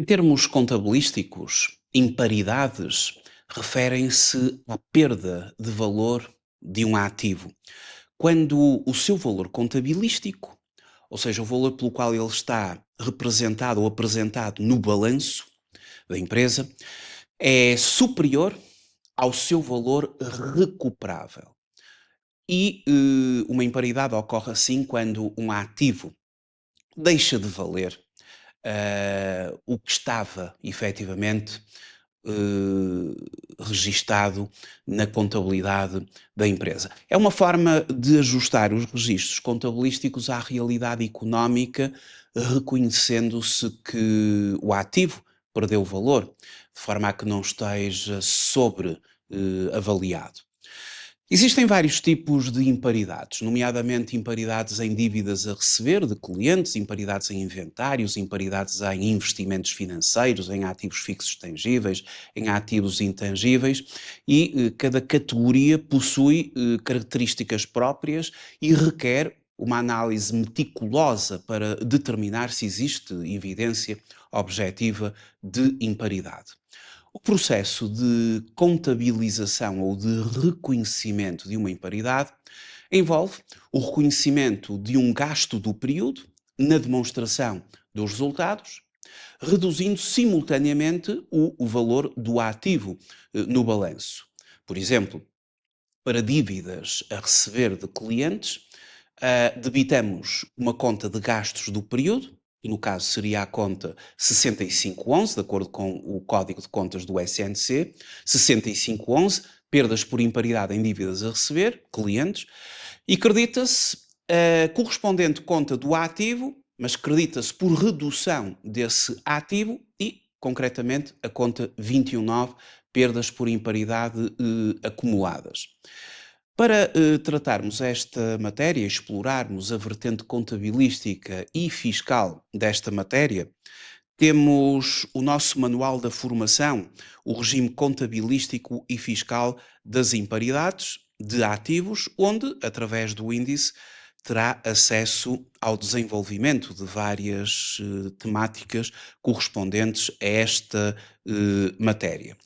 Em termos contabilísticos, imparidades referem-se à perda de valor de um ativo. Quando o seu valor contabilístico, ou seja, o valor pelo qual ele está representado ou apresentado no balanço da empresa, é superior ao seu valor recuperável. Uma imparidade ocorre assim quando um ativo deixa de valer o que estava efetivamente registado na contabilidade da empresa. É uma forma de ajustar os registros contabilísticos à realidade económica, reconhecendo-se que o ativo perdeu valor, de forma a que não esteja sobre avaliado. Existem vários tipos de imparidades, nomeadamente imparidades em dívidas a receber de clientes, imparidades em inventários, imparidades em investimentos financeiros, em ativos fixos tangíveis, em ativos intangíveis, e cada categoria possui características próprias e requer uma análise meticulosa para determinar se existe evidência objetiva de imparidade. O processo de contabilização ou de reconhecimento de uma imparidade envolve o reconhecimento de um gasto do período na demonstração dos resultados, reduzindo simultaneamente o valor do ativo no balanço. Por exemplo, para dívidas a receber de clientes, debitamos uma conta de gastos do período, que no caso seria a conta 6511, de acordo com o código de contas do SNC, 6511, perdas por imparidade em dívidas a receber, clientes, e credita-se a correspondente conta do ativo, mas credita-se por redução desse ativo e, concretamente, a conta 219, perdas por imparidade acumuladas. Para tratarmos esta matéria, explorarmos a vertente contabilística e fiscal desta matéria, temos o nosso manual da formação, o regime contabilístico e fiscal das imparidades de ativos, onde, através do índice, terá acesso ao desenvolvimento de várias temáticas correspondentes a esta matéria.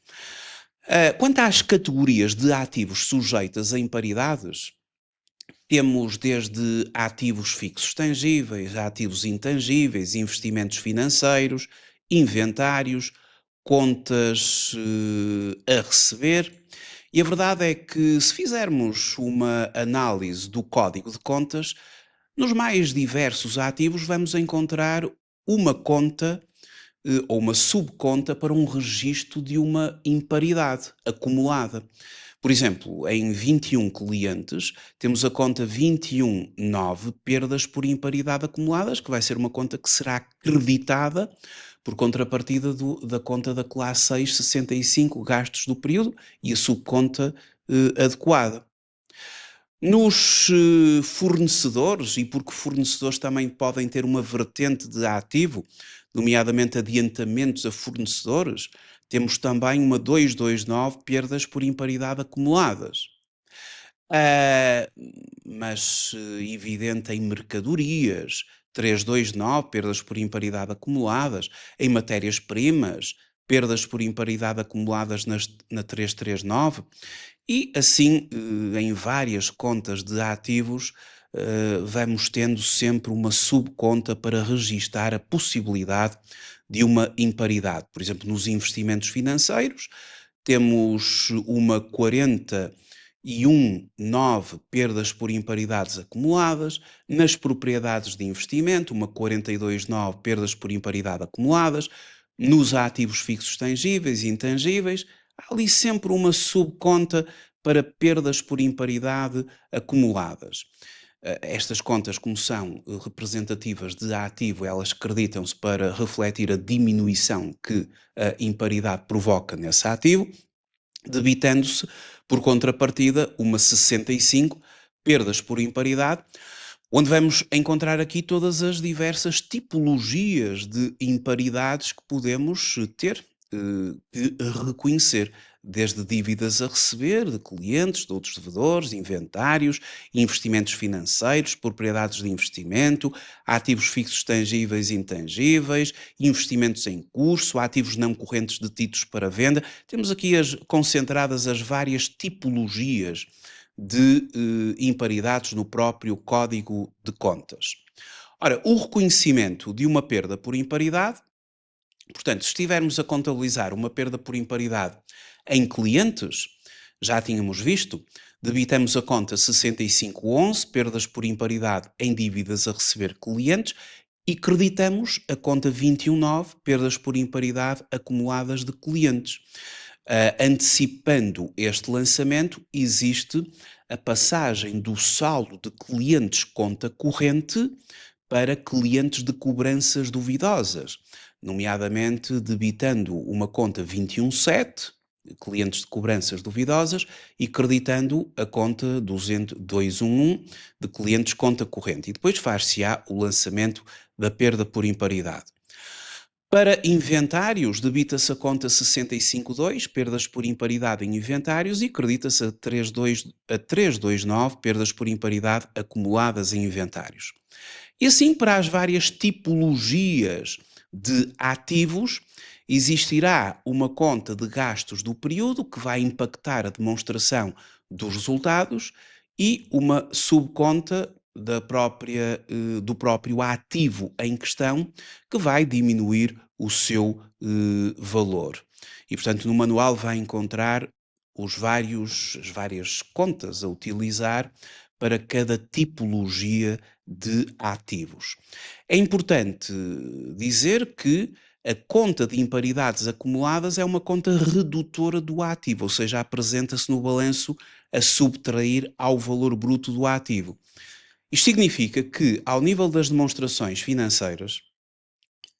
Quanto às categorias de ativos sujeitas a imparidades, temos desde ativos fixos tangíveis, ativos intangíveis, investimentos financeiros, inventários, contas a receber. E a verdade é que, se fizermos uma análise do código de contas, nos mais diversos ativos vamos encontrar uma conta ou uma subconta para um registro de uma imparidade acumulada. Por exemplo, em 21 clientes, temos a conta 21.9, perdas por imparidade acumuladas, que vai ser uma conta que será creditada por contrapartida da conta da classe 6, 65, gastos do período, e a subconta adequada. Nos fornecedores, e porque fornecedores também podem ter uma vertente de ativo, nomeadamente adiantamentos a fornecedores, temos também uma 229, perdas por imparidade acumuladas. Ah, mas evidente em mercadorias, 329, perdas por imparidade acumuladas, em matérias-primas, perdas por imparidade acumuladas na 339, e assim, em várias contas de ativos, vamos tendo sempre uma subconta para registar a possibilidade de uma imparidade. Por exemplo, nos investimentos financeiros, temos uma 41.9, perdas por imparidades acumuladas; nas propriedades de investimento, uma 42.9, perdas por imparidade acumuladas; nos ativos fixos tangíveis e intangíveis, há ali sempre uma subconta para perdas por imparidade acumuladas. Estas contas, como são representativas de ativo, elas creditam-se para refletir a diminuição que a imparidade provoca nesse ativo, debitando-se, por contrapartida, uma 65, perdas por imparidade, onde vamos encontrar aqui todas as diversas tipologias de imparidades que podemos ter que reconhecer, desde dívidas a receber de clientes, de outros devedores, inventários, investimentos financeiros, propriedades de investimento, ativos fixos tangíveis e intangíveis, investimentos em curso, ativos não correntes detidos para venda. Temos aqui concentradas as várias tipologias de imparidades no próprio Código de Contas. Ora, o reconhecimento de uma perda por imparidade, portanto, se estivermos a contabilizar uma perda por imparidade em clientes, já tínhamos visto, debitamos a conta 6511, perdas por imparidade em dívidas a receber clientes, e creditamos a conta 219, perdas por imparidade acumuladas de clientes. Antecipando este lançamento, existe a passagem do saldo de clientes conta corrente para clientes de cobranças duvidosas, nomeadamente debitando uma conta 217, clientes de cobranças duvidosas, e creditando a conta 211 de clientes conta corrente. E depois faz-se-á o lançamento da perda por imparidade. Para inventários, debita-se a conta 65.2, perdas por imparidade em inventários, e credita-se a 329, perdas por imparidade acumuladas em inventários. E assim, para as várias tipologias de ativos, existirá uma conta de gastos do período que vai impactar a demonstração dos resultados e uma subconta do próprio ativo em questão, que vai diminuir o seu valor. E, portanto, no manual vai encontrar as várias contas a utilizar para cada tipologia de ativos. É importante dizer que a conta de imparidades acumuladas é uma conta redutora do ativo, ou seja, apresenta-se no balanço a subtrair ao valor bruto do ativo. Isto significa que, ao nível das demonstrações financeiras,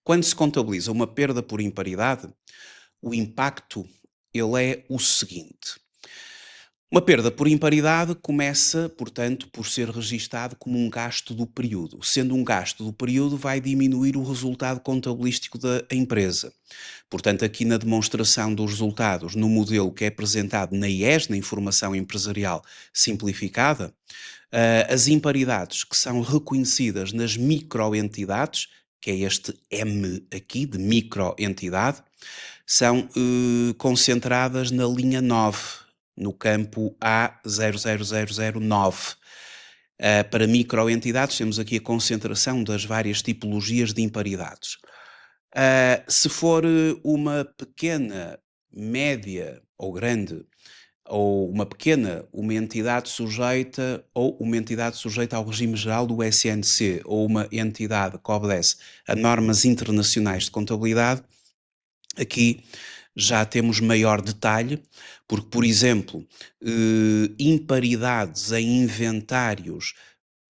quando se contabiliza uma perda por imparidade, o impacto ele é o seguinte. Uma perda por imparidade começa, portanto, por ser registado como um gasto do período. Sendo um gasto do período, vai diminuir o resultado contabilístico da empresa. Portanto, aqui na demonstração dos resultados, no modelo que é apresentado na IES, na Informação Empresarial Simplificada, as imparidades que são reconhecidas nas microentidades, que é este M aqui, de microentidade, são concentradas na linha 9, no campo A00009. Para microentidades, temos aqui a concentração das várias tipologias de imparidades. Se for uma pequena, média ou grande, ou uma entidade sujeita ao regime geral do SNC, ou uma entidade que obedece a normas internacionais de contabilidade, aqui já temos maior detalhe, porque, por exemplo, imparidades em inventários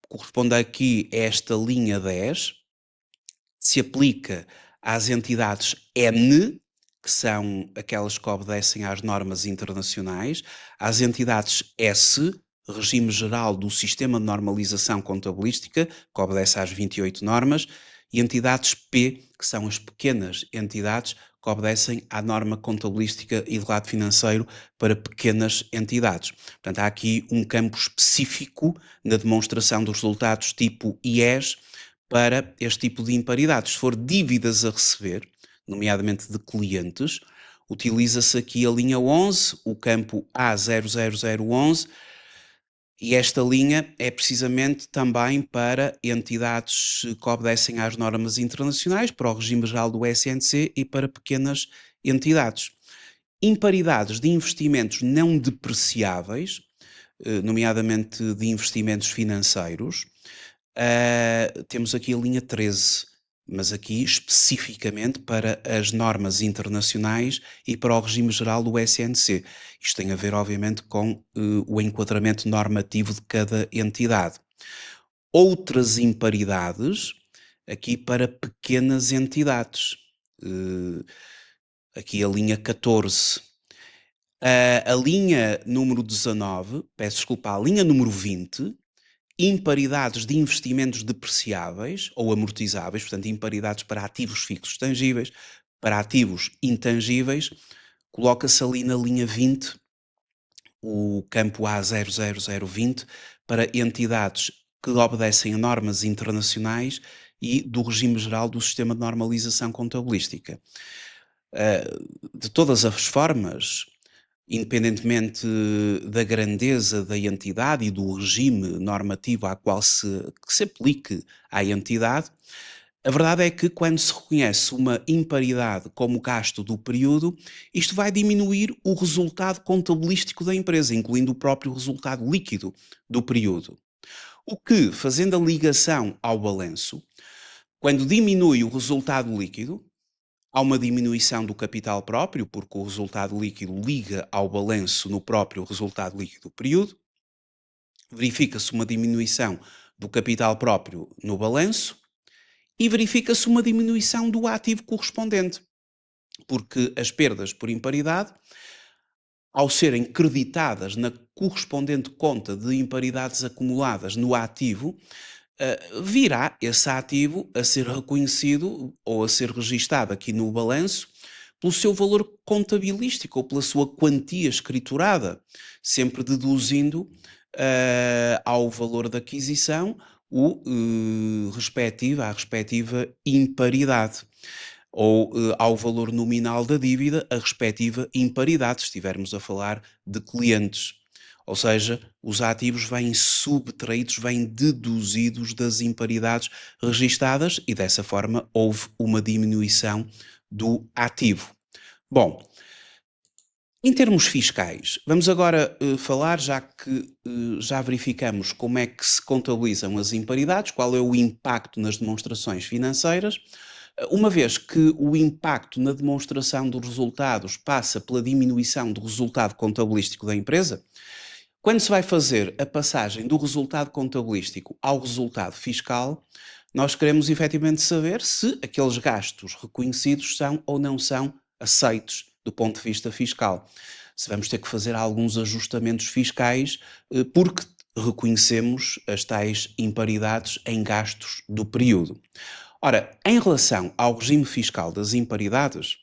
corresponde aqui a esta linha 10, se aplica às entidades N, que são aquelas que obedecem às normas internacionais, às entidades S, regime geral do Sistema de Normalização Contabilística, que obedece às 28 normas, e entidades P, que são as pequenas entidades que obedecem à norma contabilística e de lado financeiro para pequenas entidades. Portanto, há aqui um campo específico na demonstração dos resultados tipo IES para este tipo de imparidades. Se for dívidas a receber, nomeadamente de clientes, utiliza-se aqui a linha 11, o campo A00011, e esta linha é precisamente também para entidades que obedecem às normas internacionais, para o regime geral do SNC e para pequenas entidades. Imparidades de investimentos não depreciáveis, nomeadamente de investimentos financeiros, temos aqui a linha 13, mas aqui especificamente para as normas internacionais e para o regime geral do SNC. Isto tem a ver, obviamente, com o enquadramento normativo de cada entidade. Outras imparidades, aqui para pequenas entidades. Aqui a linha 14. A linha número 19, peço desculpa, a linha número 20, imparidades de investimentos depreciáveis ou amortizáveis, portanto, imparidades para ativos fixos tangíveis, Para ativos intangíveis, coloca-se ali na linha 20 o campo A00020 para entidades que obedecem a normas internacionais e do regime geral do sistema de normalização contabilística. De todas as formas, independentemente da grandeza da entidade e do regime normativo à qual que se aplique à entidade, a verdade é que quando se reconhece uma imparidade como gasto do período, isto vai diminuir o resultado contabilístico da empresa, incluindo o próprio resultado líquido do período. O que, fazendo a ligação ao balanço, quando diminui o resultado líquido, há uma diminuição do capital próprio, porque o resultado líquido liga ao balanço no próprio resultado líquido do período, verifica-se uma diminuição do capital próprio no balanço, e verifica-se uma diminuição do ativo correspondente, porque as perdas por imparidade, ao serem creditadas na correspondente conta de imparidades acumuladas no ativo, virá esse ativo a ser reconhecido ou a ser registado aqui no balanço pelo seu valor contabilístico ou pela sua quantia escriturada, sempre deduzindo ao valor da aquisição a respectiva imparidade, ou ao valor nominal da dívida, a respectiva imparidade, se estivermos a falar de clientes. Ou seja, os ativos vêm subtraídos, vêm deduzidos das imparidades registadas e dessa forma houve uma diminuição do ativo. Bom, em termos fiscais, vamos agora falar, já que já verificamos como é que se contabilizam as imparidades, qual é o impacto nas demonstrações financeiras, uma vez que o impacto na demonstração dos resultados passa pela diminuição do resultado contabilístico da empresa, quando se vai fazer a passagem do resultado contabilístico ao resultado fiscal, nós queremos efetivamente saber se aqueles gastos reconhecidos são ou não são aceitos do ponto de vista fiscal. Se vamos ter que fazer alguns ajustamentos fiscais, porque reconhecemos as tais imparidades em gastos do período. Ora, em relação ao regime fiscal das imparidades,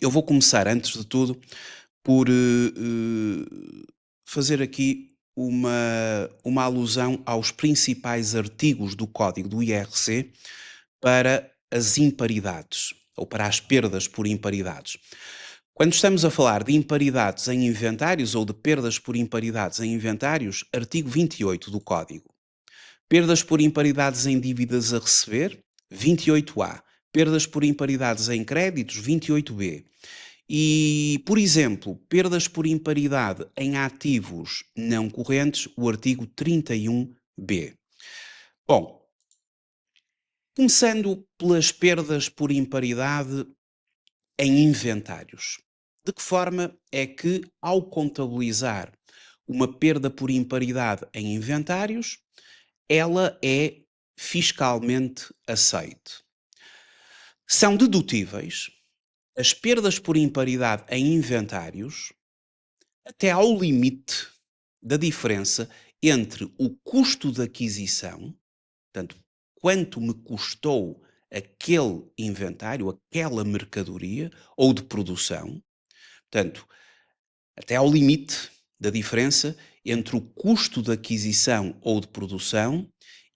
eu vou começar, antes de tudo, por fazer aqui uma alusão aos principais artigos do Código do IRC para as imparidades, ou para as perdas por imparidades. Quando estamos a falar de imparidades em inventários ou de perdas por imparidades em inventários, artigo 28 do Código. Perdas por imparidades em dívidas a receber, 28A. Perdas por imparidades em créditos, 28B. E, por exemplo, perdas por imparidade em ativos não correntes, o artigo 31B. Bom, começando pelas perdas por imparidade em inventários. De que forma é que, ao contabilizar uma perda por imparidade em inventários, ela é fiscalmente aceite? São dedutíveis as perdas por imparidade em inventários até ao limite da diferença entre o custo de aquisição, portanto, quanto me custou aquele inventário, aquela mercadoria ou de produção, portanto, até ao limite da diferença entre o custo de aquisição ou de produção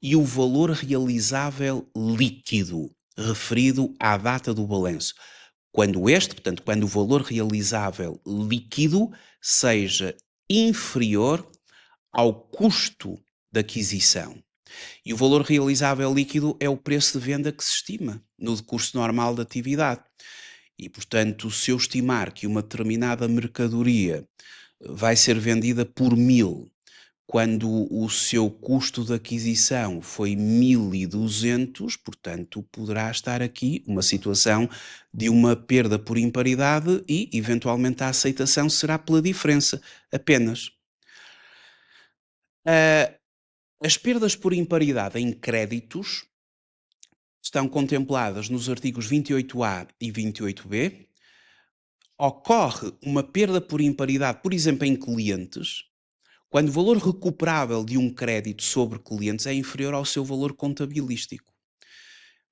e o valor realizável líquido referido à data do balanço. Quando o valor realizável líquido seja inferior ao custo de aquisição. E o valor realizável líquido é o preço de venda que se estima no decurso normal da atividade. E, portanto, se eu estimar que uma determinada mercadoria vai ser vendida por 1000, quando o seu custo de aquisição foi 1200, portanto, poderá estar aqui uma situação de uma perda por imparidade e, eventualmente, a aceitação será pela diferença apenas. As perdas por imparidade em créditos estão contempladas nos artigos 28A e 28B. Ocorre uma perda por imparidade, por exemplo, em clientes, quando o valor recuperável de um crédito sobre clientes é inferior ao seu valor contabilístico.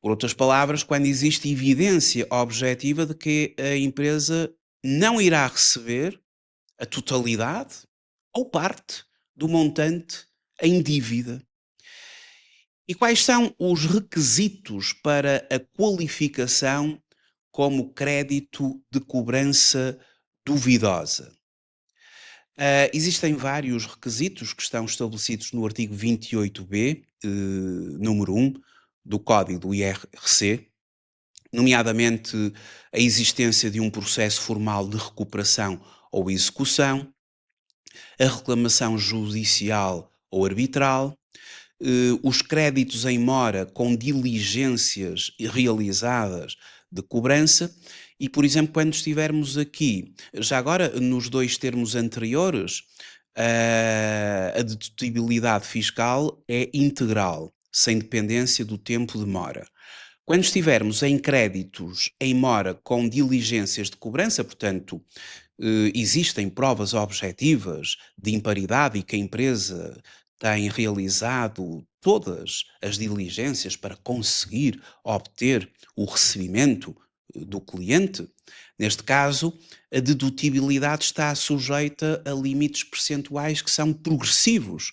Por outras palavras, quando existe evidência objetiva de que a empresa não irá receber a totalidade ou parte do montante em dívida. E quais são os requisitos para a qualificação como crédito de cobrança duvidosa? Existem vários requisitos que estão estabelecidos no artigo 28b, número 1, do Código do IRC, nomeadamente a existência de um processo formal de recuperação ou execução, a reclamação judicial ou arbitral, os créditos em mora com diligências realizadas de cobrança e, por exemplo, quando estivermos aqui, já agora nos dois termos anteriores, a dedutibilidade fiscal é integral, sem dependência do tempo de mora. Quando estivermos em créditos em mora com diligências de cobrança, portanto, existem provas objetivas de imparidade e que a empresa tem realizado todas as diligências para conseguir obter o recebimento do cliente, neste caso, a dedutibilidade está sujeita a limites percentuais que são progressivos.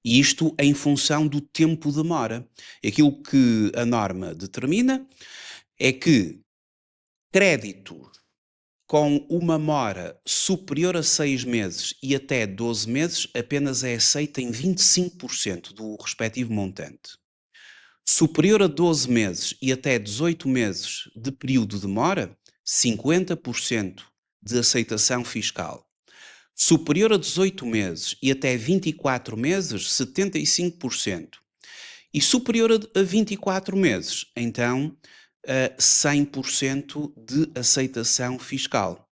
E isto em função do tempo de mora. Aquilo que a norma determina é que créditos com uma mora superior a 6 meses e até 12 meses apenas é aceita em 25% do respectivo montante. Superior a 12 meses e até 18 meses de período de mora, 50% de aceitação fiscal. Superior a 18 meses e até 24 meses, 75%. E superior a 24 meses, então, 100% de aceitação fiscal.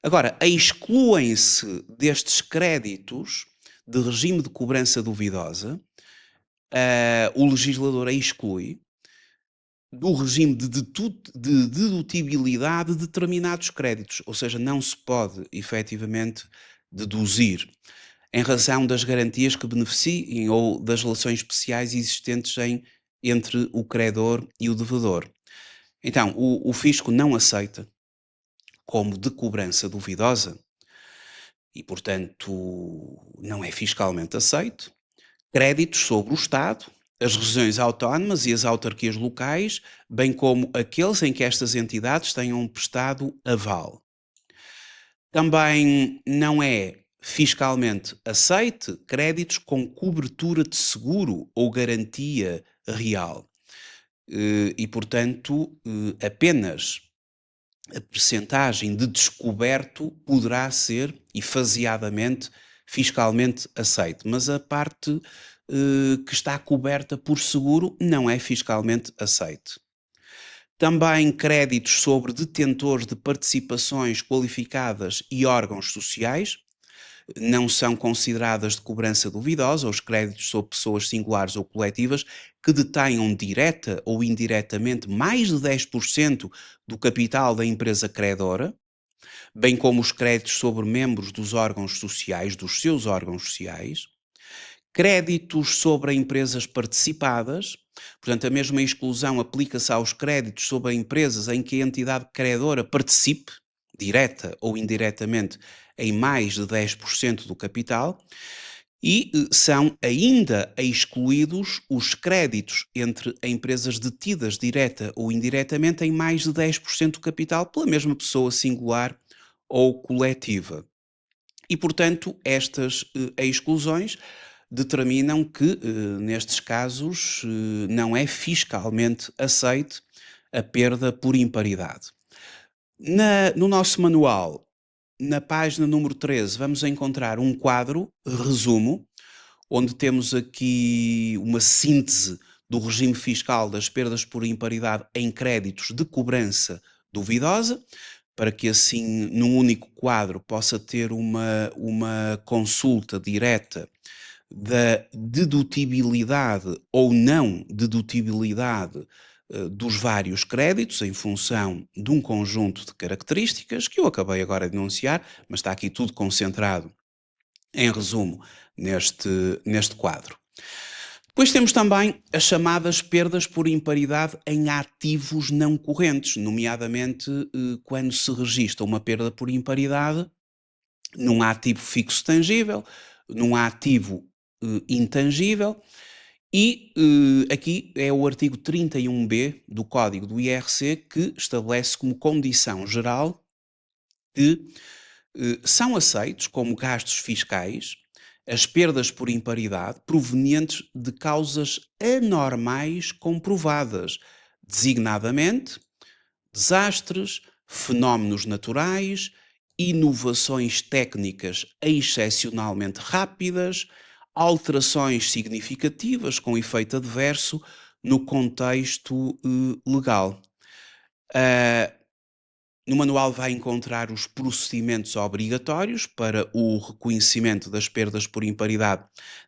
Agora, excluem-se destes créditos de regime de cobrança duvidosa, o legislador exclui do regime de dedutibilidade determinados créditos, ou seja, não se pode efetivamente deduzir em razão das garantias que beneficiem ou das relações especiais existentes entre o credor e o devedor. Então, o fisco não aceita como de cobrança duvidosa e, portanto, não é fiscalmente aceito, créditos sobre o Estado, as regiões autónomas e as autarquias locais, bem como aqueles em que estas entidades tenham prestado aval. Também não é fiscalmente aceite créditos com cobertura de seguro ou garantia real. E, portanto, apenas a percentagem de descoberto poderá ser, e faseadamente, fiscalmente aceite, mas a parte que está coberta por seguro não é fiscalmente aceite. Também créditos sobre detentores de participações qualificadas e órgãos sociais não são consideradas de cobrança duvidosa os créditos sobre pessoas singulares ou coletivas que detenham direta ou indiretamente mais de 10% do capital da empresa credora, bem como os créditos sobre membros dos órgãos sociais, dos seus órgãos sociais, créditos sobre empresas participadas, portanto, a mesma exclusão aplica-se aos créditos sobre empresas em que a entidade credora participe, direta ou indiretamente, em mais de 10% do capital, e são ainda excluídos os créditos entre empresas detidas direta ou indiretamente em mais de 10% do capital pela mesma pessoa singular ou coletiva. E, portanto, estas exclusões determinam que, nestes casos, não é fiscalmente aceite a perda por imparidade. No nosso manual, na página número 13, vamos encontrar um quadro, resumo, onde temos aqui uma síntese do regime fiscal das perdas por imparidade em créditos de cobrança duvidosa, para que assim, num único quadro, possa ter uma consulta direta da dedutibilidade ou não dedutibilidade dos vários créditos em função de um conjunto de características que eu acabei agora de enunciar, mas está aqui tudo concentrado em resumo neste quadro. Depois temos também as chamadas perdas por imparidade em ativos não correntes, nomeadamente quando se registra uma perda por imparidade num ativo fixo tangível, num ativo intangível, e aqui é o artigo 31B do Código do IRC que estabelece como condição geral que são aceitos como gastos fiscais as perdas por imparidade provenientes de causas anormais comprovadas, designadamente desastres, fenómenos naturais, inovações técnicas excepcionalmente rápidas, alterações significativas com efeito adverso no contexto legal. Ah, no manual vai encontrar os procedimentos obrigatórios para o reconhecimento das perdas por imparidade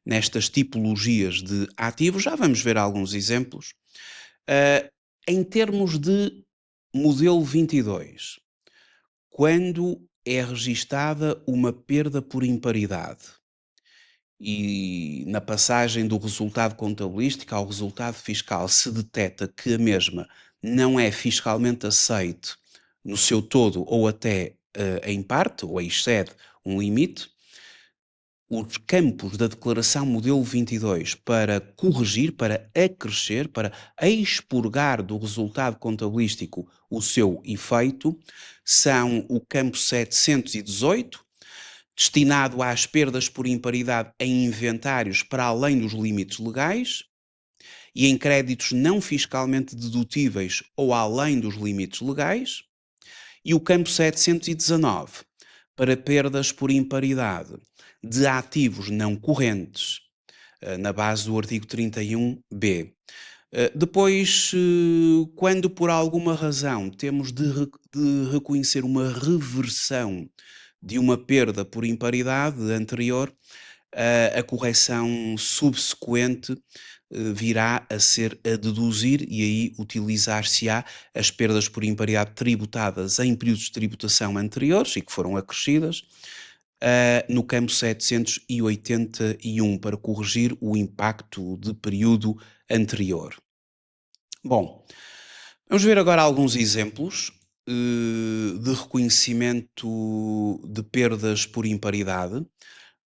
nestas tipologias de ativos. Já vamos ver alguns exemplos. Ah, em termos de modelo 22, quando é registada uma perda por imparidade e na passagem do resultado contabilístico ao resultado fiscal se detecta que a mesma não é fiscalmente aceite no seu todo ou até em parte, ou excede um limite, os campos da declaração modelo 22 para corrigir, para acrescer, para expurgar do resultado contabilístico o seu efeito, são o campo 718, destinado às perdas por imparidade em inventários para além dos limites legais e em créditos não fiscalmente dedutíveis ou além dos limites legais, e o campo 719, para perdas por imparidade de ativos não correntes, na base do artigo 31B. Depois, quando por alguma razão temos de reconhecer uma reversão de uma perda por imparidade anterior, a correção subsequente virá a ser a deduzir e aí utilizar-se-á as perdas por imparidade tributadas em períodos de tributação anteriores e que foram acrescidas no campo 781 para corrigir o impacto de período anterior. Bom, vamos ver agora alguns exemplos de reconhecimento de perdas por imparidade.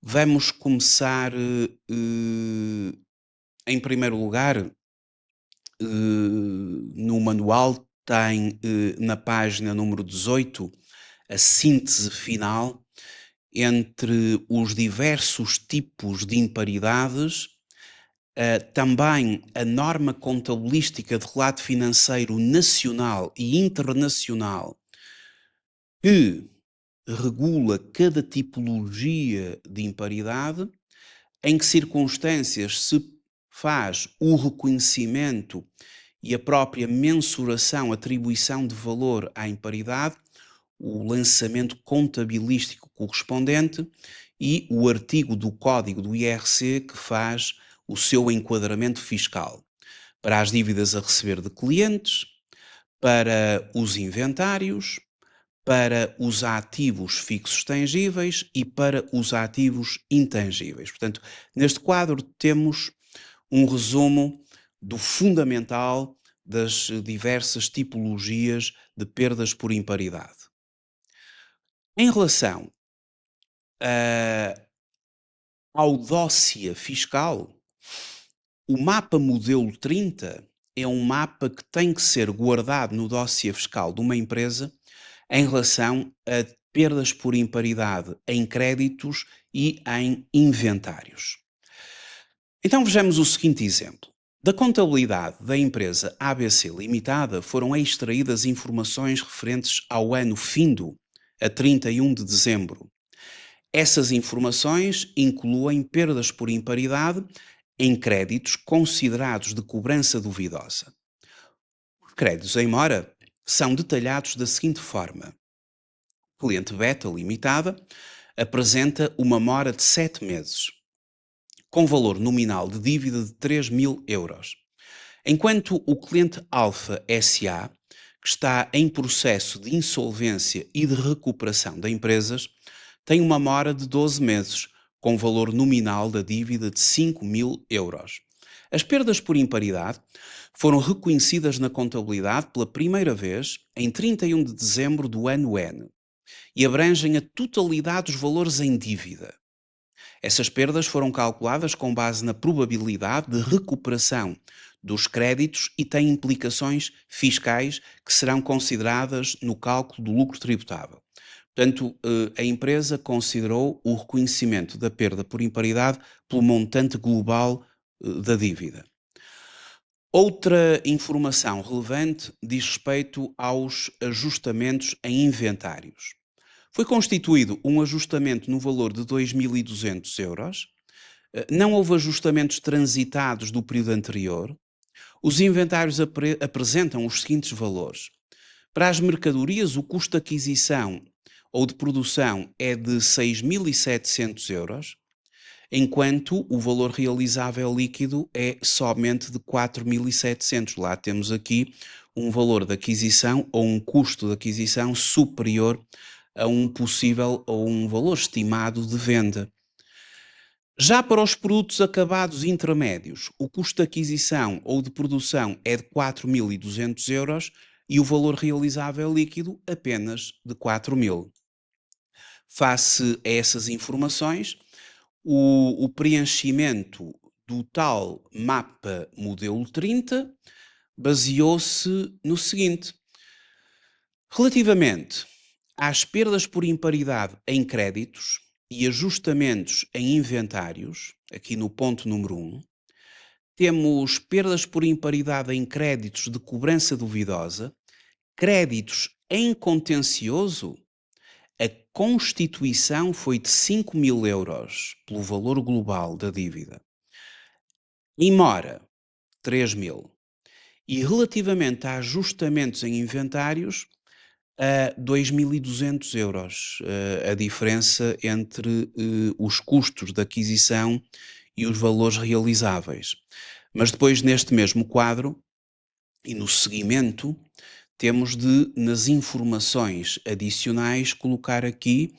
Vamos começar, em primeiro lugar, no manual tem na página número 18 a síntese final entre os diversos tipos de imparidades, também a norma contabilística de relato financeiro nacional e internacional que regula cada tipologia de imparidade, em que circunstâncias se faz o reconhecimento e a própria mensuração, atribuição de valor à imparidade, o lançamento contabilístico correspondente e o artigo do Código do IRC que faz o seu enquadramento fiscal para as dívidas a receber de clientes, para os inventários, para os ativos fixos tangíveis e para os ativos intangíveis. Portanto, neste quadro temos um resumo do fundamental das diversas tipologias de perdas por imparidade. Em relação ao dossiê fiscal, o mapa modelo 30 é um mapa que tem que ser guardado no dossiê fiscal de uma empresa em relação a perdas por imparidade em créditos e em inventários. Então vejamos o seguinte exemplo. Da contabilidade da empresa ABC Limitada foram extraídas informações referentes ao ano findo, a 31 de dezembro. Essas informações incluem perdas por imparidade em créditos considerados de cobrança duvidosa. Os créditos em mora são detalhados da seguinte forma. O cliente Beta Limitada apresenta uma mora de 7 meses, com valor nominal de dívida de 3.000 euros, enquanto o cliente Alfa SA, que está em processo de insolvência e de recuperação de empresas, tem uma mora de 12 meses, com valor nominal da dívida de 5.000 euros. As perdas por imparidade foram reconhecidas na contabilidade pela primeira vez em 31 de dezembro do ano N e abrangem a totalidade dos valores em dívida. Essas perdas foram calculadas com base na probabilidade de recuperação dos créditos e têm implicações fiscais que serão consideradas no cálculo do lucro tributável. Portanto, a empresa considerou o reconhecimento da perda por imparidade pelo montante global da dívida. Outra informação relevante diz respeito aos ajustamentos em inventários. Foi constituído um ajustamento no valor de 2.200 euros. Não houve ajustamentos transitados do período anterior. Os inventários apresentam os seguintes valores. Para as mercadorias, o custo de aquisição ou de produção é de 6.700 euros, enquanto o valor realizável líquido é somente de 4.700. Lá temos aqui um valor de aquisição ou um custo de aquisição superior a um possível ou um valor estimado de venda. Já para os produtos acabados intermédios, o custo de aquisição ou de produção é de 4.200 euros e o valor realizável líquido apenas de 4.000. Face a essas informações, o preenchimento do tal mapa modelo 30 baseou-se no seguinte. Relativamente às perdas por imparidade em créditos e ajustamentos em inventários, aqui no ponto número 1, temos perdas por imparidade em créditos de cobrança duvidosa, créditos em contencioso. A constituição foi de 5.000 euros pelo valor global da dívida. Em mora, 3.000. E relativamente a ajustamentos em inventários, a 2.200 euros, a diferença entre os custos de aquisição e os valores realizáveis. Mas depois, neste mesmo quadro e no seguimento, temos de, nas informações adicionais, colocar aqui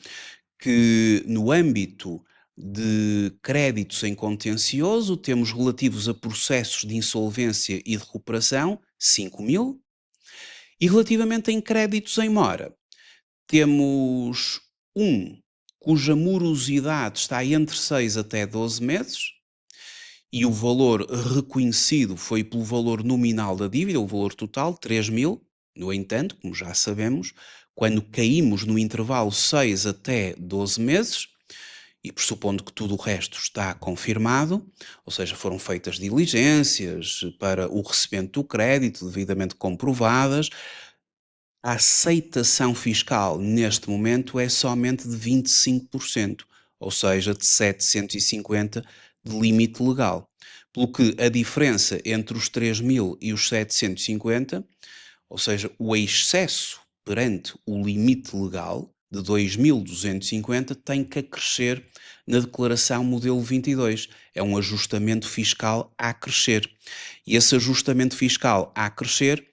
que no âmbito de créditos em contencioso, temos relativos a processos de insolvência e de recuperação, 5.000, e relativamente em créditos em mora, temos um cuja morosidade está entre 6 até 12 meses e o valor reconhecido foi pelo valor nominal da dívida, o valor total, 3.000. No entanto, como já sabemos, quando caímos no intervalo 6 até 12 meses, e pressupondo que tudo o resto está confirmado, ou seja, foram feitas diligências para o recebimento do crédito devidamente comprovadas, a aceitação fiscal neste momento é somente de 25%, ou seja, de 750 de limite legal. Pelo que a diferença entre os 3.000 e os 750, ou seja, o excesso perante o limite legal de 2.250 tem que acrescer na declaração modelo 22. É um ajustamento fiscal a acrescer. E esse ajustamento fiscal a acrescer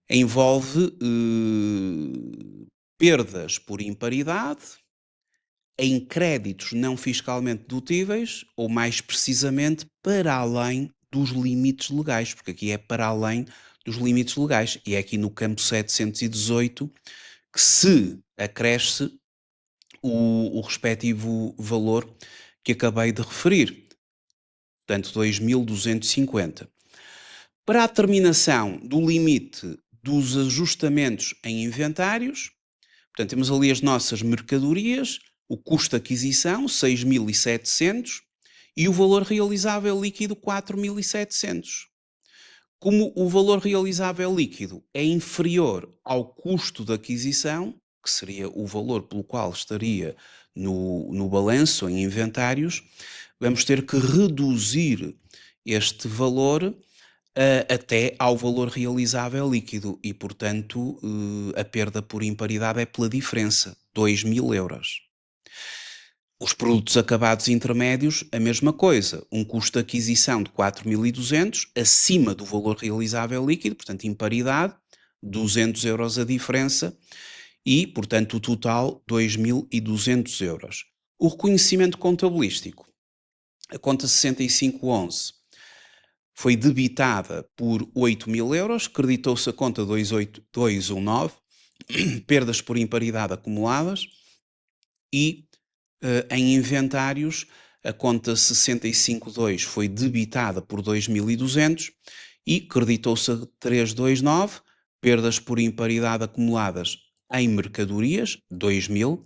envolve perdas por imparidade em créditos não fiscalmente dedutíveis ou, mais precisamente, para além dos limites legais, porque aqui é para além dos limites legais. E é aqui no campo 718 que se acresce o respectivo valor que acabei de referir, portanto 2.250. Para a determinação do limite dos ajustamentos em inventários, portanto temos ali as nossas mercadorias, o custo de aquisição 6.700 e o valor realizável líquido 4.700. Como o valor realizável líquido é inferior ao custo de aquisição, que seria o valor pelo qual estaria no balanço em inventários, vamos ter que reduzir este valor até ao valor realizável líquido e, portanto, a perda por imparidade é pela diferença, 2.000 euros. Os produtos acabados intermédios, a mesma coisa, um custo de aquisição de 4.200 acima do valor realizável líquido, portanto, imparidade, 200 euros a diferença e, portanto, o total 2.200 euros. O reconhecimento contabilístico, a conta 6511, foi debitada por 8.000 euros, creditou-se a conta 28219, perdas por imparidade acumuladas, e em inventários a conta 652 foi debitada por 2.200 e creditou-se a 329, perdas por imparidade acumuladas em mercadorias, 2.000,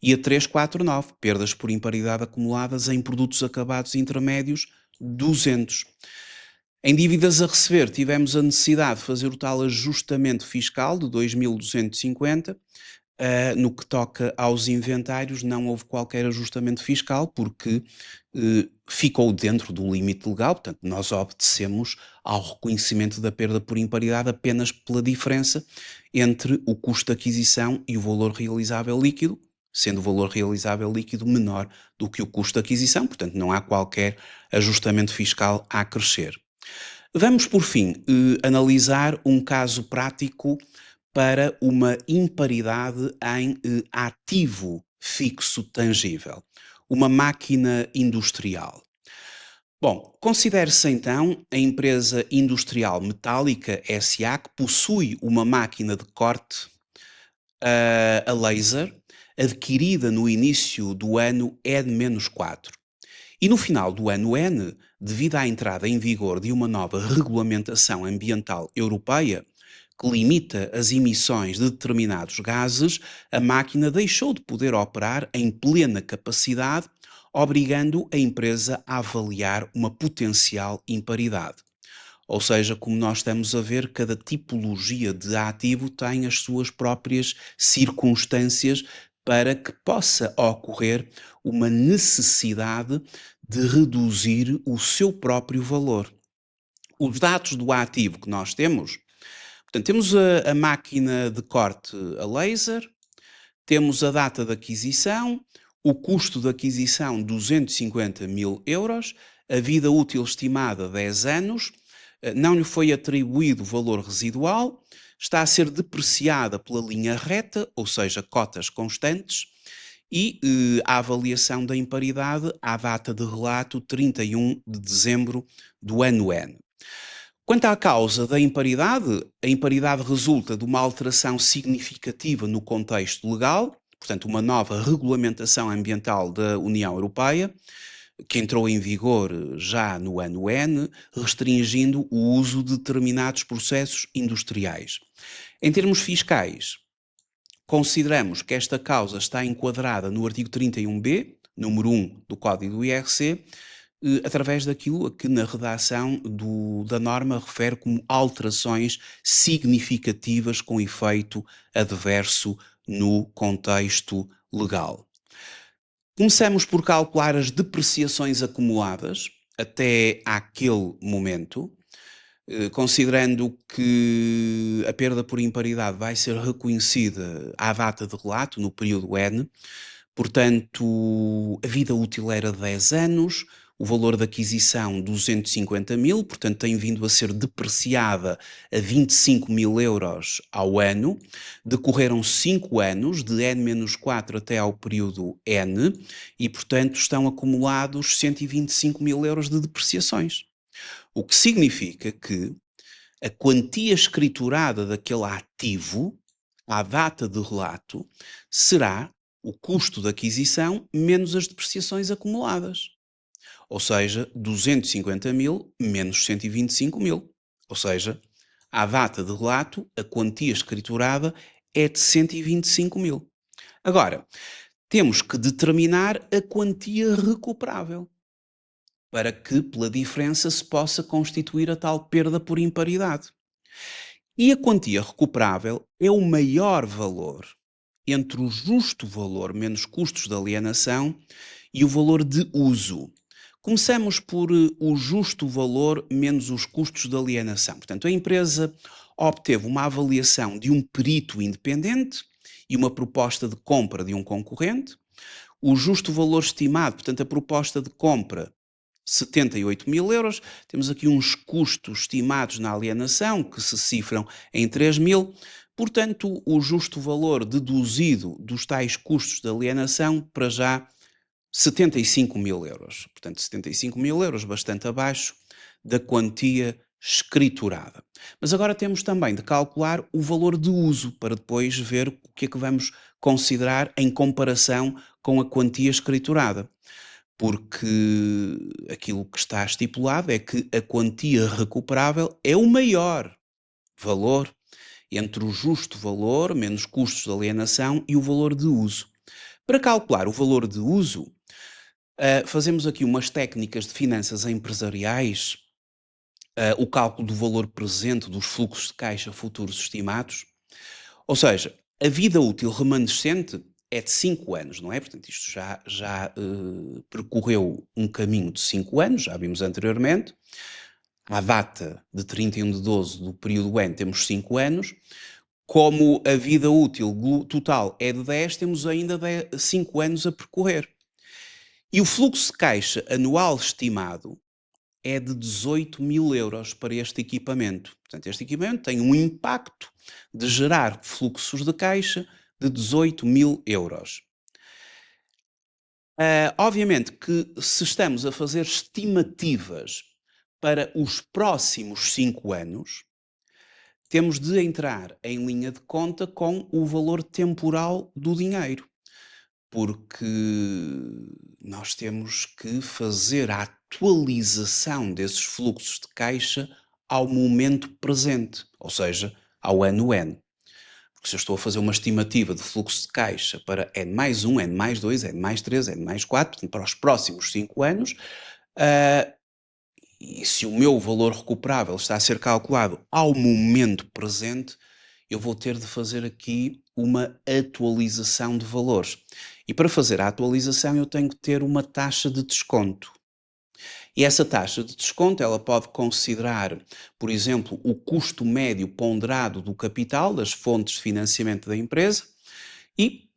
e a 349, perdas por imparidade acumuladas em produtos acabados intermédios, 200. Em dívidas a receber, tivemos a necessidade de fazer o tal ajustamento fiscal de 2.250. No que toca aos inventários, não houve qualquer ajustamento fiscal, porque ficou dentro do limite legal, portanto, nós obedecemos ao reconhecimento da perda por imparidade apenas pela diferença entre o custo de aquisição e o valor realizável líquido, sendo o valor realizável líquido menor do que o custo de aquisição, portanto, não há qualquer ajustamento fiscal a acrescer. Vamos, por fim, analisar um caso prático para uma imparidade em ativo fixo tangível, uma máquina industrial. Bom, considere-se então a empresa industrial Metálica SA, que possui uma máquina de corte a laser, adquirida no início do ano N-4. E no final do ano N, devido à entrada em vigor de uma nova regulamentação ambiental europeia, que limita as emissões de determinados gases, a máquina deixou de poder operar em plena capacidade, obrigando a empresa a avaliar uma potencial imparidade. Ou seja, como nós estamos a ver, cada tipologia de ativo tem as suas próprias circunstâncias para que possa ocorrer uma necessidade de reduzir o seu próprio valor. Os dados do ativo que nós temos, portanto, temos a máquina de corte a laser, temos a data de aquisição, o custo de aquisição 250.000 euros, a vida útil estimada 10 anos, não lhe foi atribuído valor residual, está a ser depreciada pela linha reta, ou seja, cotas constantes, e a avaliação da imparidade à data de relato 31 de dezembro do ano N. Quanto à causa da imparidade, a imparidade resulta de uma alteração significativa no contexto legal, portanto, uma nova regulamentação ambiental da União Europeia, que entrou em vigor já no ano N, restringindo o uso de determinados processos industriais. Em termos fiscais, consideramos que esta causa está enquadrada no artigo 31b, número 1 do Código do IRC, através daquilo a que na redação da norma refere como alterações significativas com efeito adverso no contexto legal. Começamos por calcular as depreciações acumuladas até àquele momento, considerando que a perda por imparidade vai ser reconhecida à data de relato, no período N, portanto, a vida útil era 10 anos, o valor de aquisição 250.000, portanto tem vindo a ser depreciada a 25.000 euros ao ano, decorreram 5 anos, de N-4 até ao período N, e portanto estão acumulados 125.000 euros de depreciações. O que significa que a quantia escriturada daquele ativo, à data de relato, será o custo de aquisição menos as depreciações acumuladas. Ou seja, 250.000 menos 125.000. Ou seja, à data de relato, a quantia escriturada é de 125.000. Agora, temos que determinar a quantia recuperável, para que, pela diferença, se possa constituir a tal perda por imparidade. E a quantia recuperável é o maior valor entre o justo valor menos custos de alienação e o valor de uso. Começamos por o justo valor menos os custos de alienação. Portanto, a empresa obteve uma avaliação de um perito independente e uma proposta de compra de um concorrente. O justo valor estimado, portanto, a proposta de compra 78.000 euros, temos aqui uns custos estimados na alienação que se cifram em 3.000, portanto o justo valor deduzido dos tais custos de alienação para já 75.000 euros, portanto 75.000 euros bastante abaixo da quantia escriturada. Mas agora temos também de calcular o valor de uso, para depois ver o que é que vamos considerar em comparação com a quantia escriturada. Porque aquilo que está estipulado é que a quantia recuperável é o maior valor entre o justo valor, menos custos de alienação, e o valor de uso. Para calcular o valor de uso, fazemos aqui umas técnicas de finanças empresariais, o cálculo do valor presente dos fluxos de caixa futuros estimados, ou seja, a vida útil remanescente é de 5 anos, não é? Portanto, isto já percorreu um caminho de 5 anos, já vimos anteriormente. À data de 31 de 12 do período N temos 5 anos. Como a vida útil total é de 10, temos ainda 5 anos a percorrer. E o fluxo de caixa anual estimado é de 18.000 euros para este equipamento. Portanto, este equipamento tem um impacto de gerar fluxos de caixa de 18.000 euros. Obviamente que se estamos a fazer estimativas para os próximos 5 anos, temos de entrar em linha de conta com o valor temporal do dinheiro, porque nós temos que fazer a atualização desses fluxos de caixa ao momento presente, ou seja, ao ano N. Porque se eu estou a fazer uma estimativa de fluxo de caixa para N mais 1, N mais 2, N mais 3, N mais 4, portanto, para os próximos 5 anos, e se o meu valor recuperável está a ser calculado ao momento presente, eu vou ter de fazer aqui uma atualização de valores. E para fazer a atualização eu tenho que ter uma taxa de desconto. E essa taxa de desconto, ela pode considerar, por exemplo, o custo médio ponderado do capital, das fontes de financiamento da empresa, e,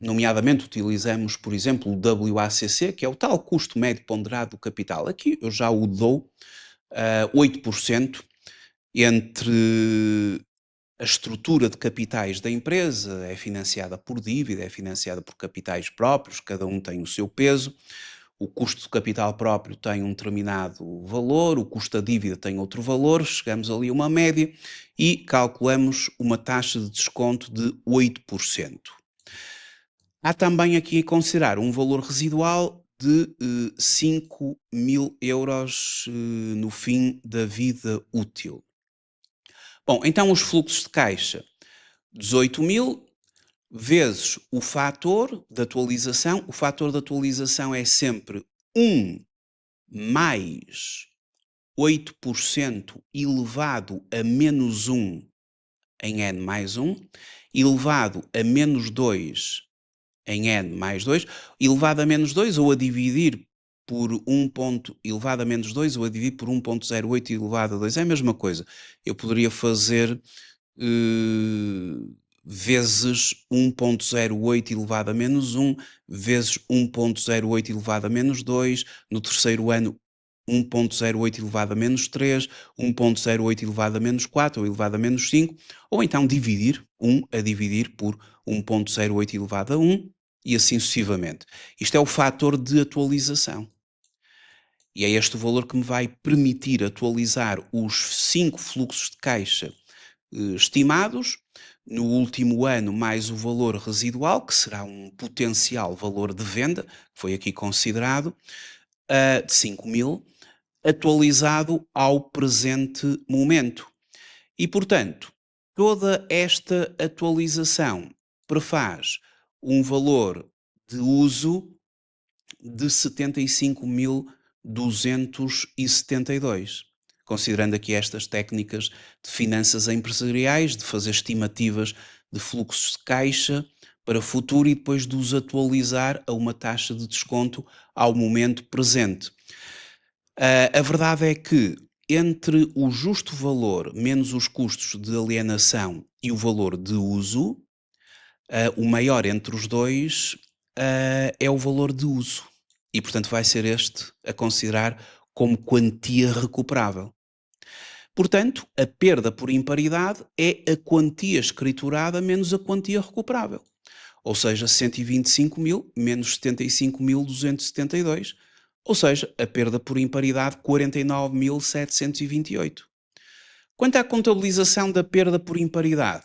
nomeadamente, utilizamos, por exemplo, o WACC, que é o tal custo médio ponderado do capital. Aqui eu já o dou 8% entre a estrutura de capitais da empresa, é financiada por dívida, é financiada por capitais próprios, cada um tem o seu peso. O custo de capital próprio tem um determinado valor, o custo da dívida tem outro valor, chegamos ali a uma média e calculamos uma taxa de desconto de 8%. Há também aqui a considerar um valor residual de 5.000 euros no fim da vida útil. Bom, então os fluxos de caixa, 18.000 vezes o fator de atualização. O fator de atualização é sempre 1 mais 8% elevado a menos 1 em n mais 1, elevado a menos 2 em n mais 2, elevado a menos 2 ou a dividir por 1 ponto elevado a menos 2 ou a dividir por 1.08 elevado a 2, é a mesma coisa. Eu poderia fazer vezes 1.08 elevado a menos 1, vezes 1.08 elevado a menos 2, no terceiro ano 1.08 elevado a menos 3, 1.08 elevado a menos 4 ou elevado a menos 5, ou então dividir 1 a dividir por 1.08 elevado a 1 e assim sucessivamente. Isto é o fator de atualização. E é este o valor que me vai permitir atualizar os 5 fluxos de caixa estimados no último ano, mais o valor residual, que será um potencial valor de venda, que foi aqui considerado, de 5.000, atualizado ao presente momento. E, portanto, toda esta atualização prefaz um valor de uso de 75.272, considerando aqui estas técnicas de finanças empresariais, de fazer estimativas de fluxos de caixa para futuro e depois de os atualizar a uma taxa de desconto ao momento presente. A verdade é que entre o justo valor menos os custos de alienação e o valor de uso, o maior entre os dois é o valor de uso. E, portanto, vai ser este a considerar como quantia recuperável. Portanto, a perda por imparidade é a quantia escriturada menos a quantia recuperável. Ou seja, 125.000 menos 75.272 ou seja, a perda por imparidade 49.728. Quanto à contabilização da perda por imparidade,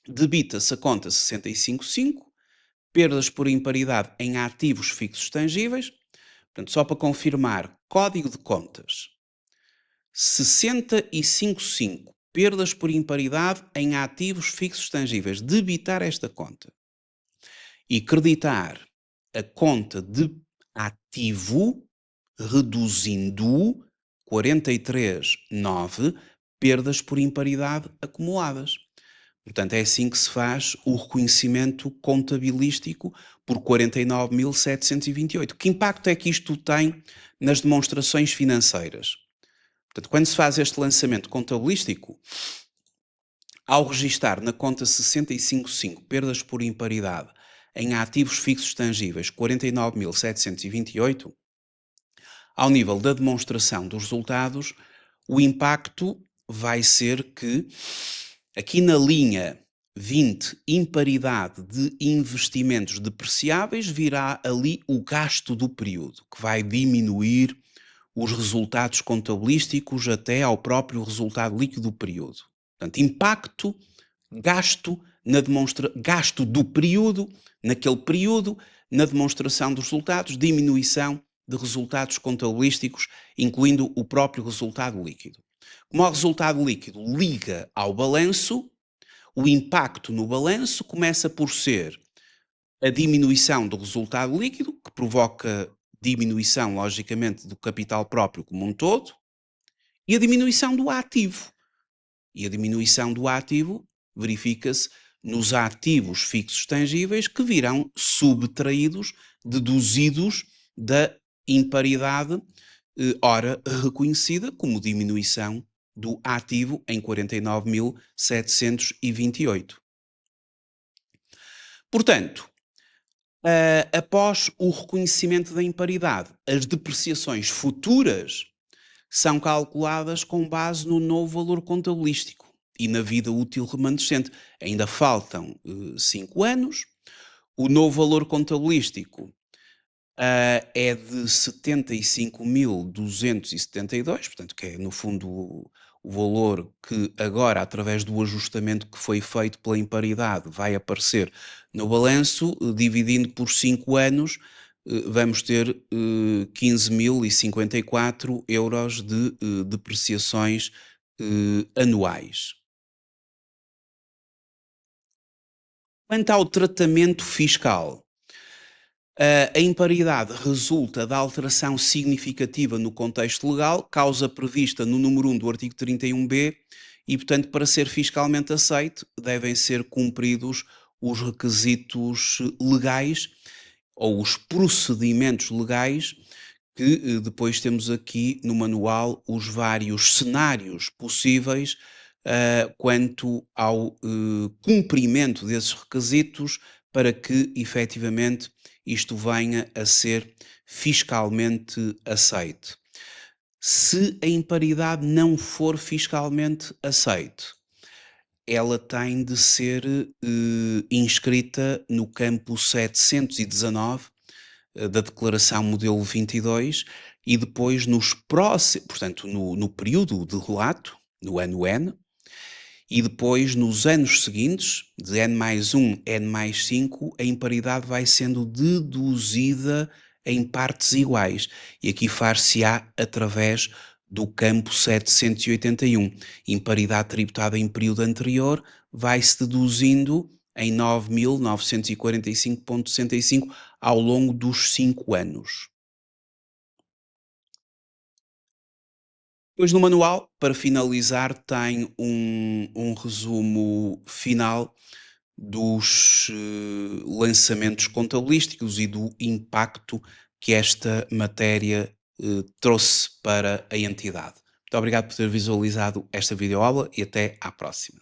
debita-se a conta 655, perdas por imparidade em ativos fixos tangíveis. Portanto, só para confirmar, código de contas 655, perdas por imparidade em ativos fixos tangíveis. Debitar esta conta e creditar a conta de ativo, reduzindo 43.9, perdas por imparidade acumuladas. Portanto, é assim que se faz o reconhecimento contabilístico por 49.728. Que impacto é que isto tem nas demonstrações financeiras? Portanto, quando se faz este lançamento contabilístico, ao registar na conta 655 perdas por imparidade em ativos fixos tangíveis 49.728, ao nível da demonstração dos resultados, o impacto vai ser que, aqui na linha 20, imparidade de investimentos depreciáveis, virá ali o gasto do período, que vai diminuir os resultados contabilísticos até ao próprio resultado líquido do período. Portanto, impacto, gasto, gasto do período, naquele período, na demonstração dos resultados, diminuição de resultados contabilísticos, incluindo o próprio resultado líquido. Como o resultado líquido liga ao balanço, o impacto no balanço começa por ser a diminuição do resultado líquido, que provoca diminuição, logicamente, do capital próprio como um todo, e a diminuição do ativo. E a diminuição do ativo verifica-se nos ativos fixos tangíveis que virão subtraídos, deduzidos da imparidade, ora reconhecida como diminuição do ativo em 49.728. Portanto, após o reconhecimento da imparidade, as depreciações futuras são calculadas com base no novo valor contabilístico e na vida útil remanescente. Ainda faltam 5 anos. O novo valor contabilístico é de 75.272, portanto, que é, no fundo, o valor que agora, através do ajustamento que foi feito pela imparidade, vai aparecer no balanço, dividindo por 5 anos, vamos ter 15.054 euros de depreciações anuais. Quanto ao tratamento fiscal, a imparidade resulta da alteração significativa no contexto legal, causa prevista no número 1 do artigo 31b, e, portanto, para ser fiscalmente aceite, devem ser cumpridos os requisitos legais ou os procedimentos legais, que depois temos aqui no manual os vários cenários possíveis quanto ao cumprimento desses requisitos para que efetivamente isto venha a ser fiscalmente aceite. Se a imparidade não for fiscalmente aceite, ela tem de ser inscrita no campo 719 da Declaração Modelo 22 e depois nos próximos, portanto, no período de relato, no ano N, e depois nos anos seguintes, de N+1, N+5, a imparidade vai sendo deduzida em partes iguais. E aqui far-se-á através do campo 781. Imparidade tributada em período anterior vai-se deduzindo em 9.945,65 ao longo dos 5 anos. Depois no manual, para finalizar, tem um resumo final dos lançamentos contabilísticos e do impacto que esta matéria trouxe para a entidade. Muito obrigado por ter visualizado esta videoaula e até à próxima.